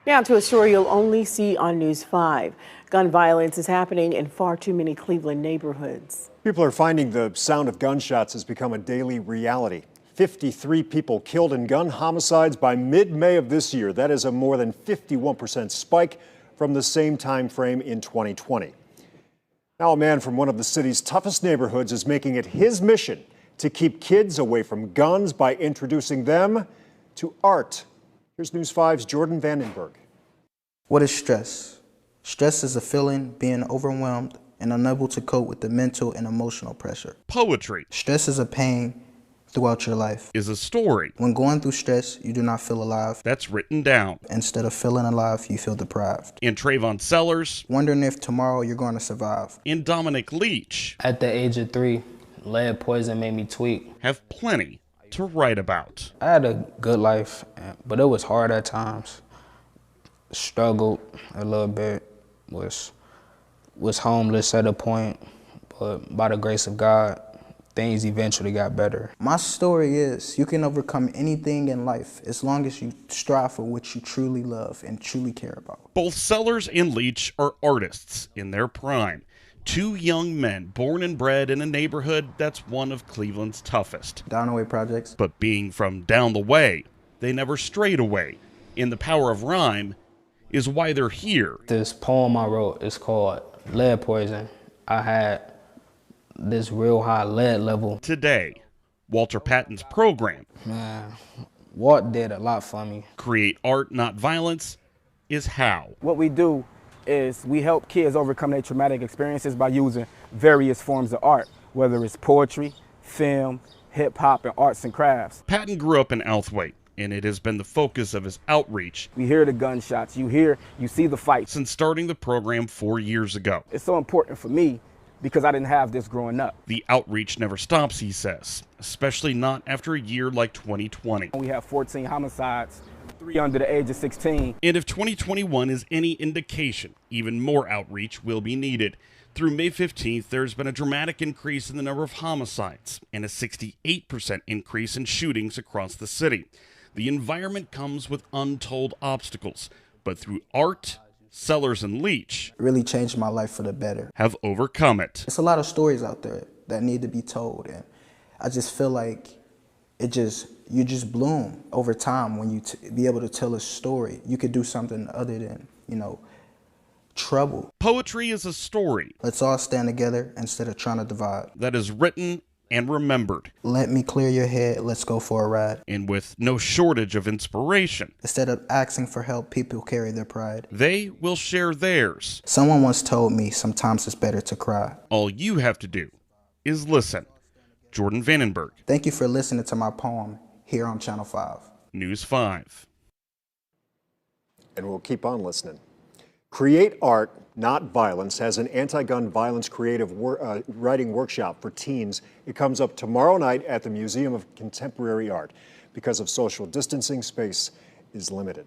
Now to a story you'll only see on News 5. Gun violence is happening in far too many Cleveland neighborhoods. People are finding the sound of gunshots has become a daily reality. 53 people killed in gun homicides by mid-May of this year. That is a more than 51% spike from the same time frame in 2020. Now a man from one of the city's toughest neighborhoods is making it his mission to keep kids away from guns by introducing them to art. Here's News 5's Jordan Vandenberg. What is stress? Stress is a feeling being overwhelmed and unable to cope with the mental and emotional pressure. Poetry. Stress is a pain throughout your life. Is a story. When going through stress, you do not feel alive. That's written down. Instead of feeling alive, you feel deprived. In Trayvon Sellers. Wondering if tomorrow you're going to survive. In Dominic Leach. At the age of 3, lead poison made me tweak. Have plenty to write about. I had a good life, but it was hard at times. Struggled a little bit, was homeless at a point, but by the grace of God, things eventually got better. My story is you can overcome anything in life as long as you strive for what you truly love and truly care about. Both Sellers and Leach are artists in their prime. Two young men born and bred in a neighborhood that's one of Cleveland's toughest. Down the Way projects. But being from down the way, they never strayed away. In the power of rhyme is why they're here. This poem I wrote is called Lead Poison. I had this real high lead level. Today, Walter Patton's program, Man, Walt did a lot for me. Create Art, Not Violence, is how. What we do is we help kids overcome their traumatic experiences by using various forms of art, whether it's poetry, film, hip hop, and arts and crafts. Patton grew up in Althwaite, and it has been the focus of his outreach. We hear the gunshots, you see the fights. Since starting the program 4 years ago. It's so important for me because I didn't have this growing up. The outreach never stops, he says, especially not after a year like 2020. We have 14 homicides, 3 under the age of 16. And if 2021 is any indication, even more outreach will be needed. Through May 15th, there's been a dramatic increase in the number of homicides and a 68% increase in shootings across the city. The environment comes with untold obstacles, but through art, Sellers and Leach Really changed my life for the better. Have overcome it. It's a lot of stories out there that need to be told, and I just feel like you just bloom over time when you be able to tell a story. You could do something other than, trouble. Poetry is a story. Let's all stand together instead of trying to divide. That is written and remembered. Let me clear your head, let's go for a ride. And with no shortage of inspiration. Instead of asking for help, people carry their pride. They will share theirs. Someone once told me sometimes it's better to cry. All you have to do is listen. Jordan Vandenberg. Thank you for listening to my poem here on Channel 5. News 5. And we'll keep on listening. Create Art, Not Violence has an anti-gun violence creative writing workshop for teens. It comes up tomorrow night at the Museum of Contemporary Art. Because of social distancing, space is limited.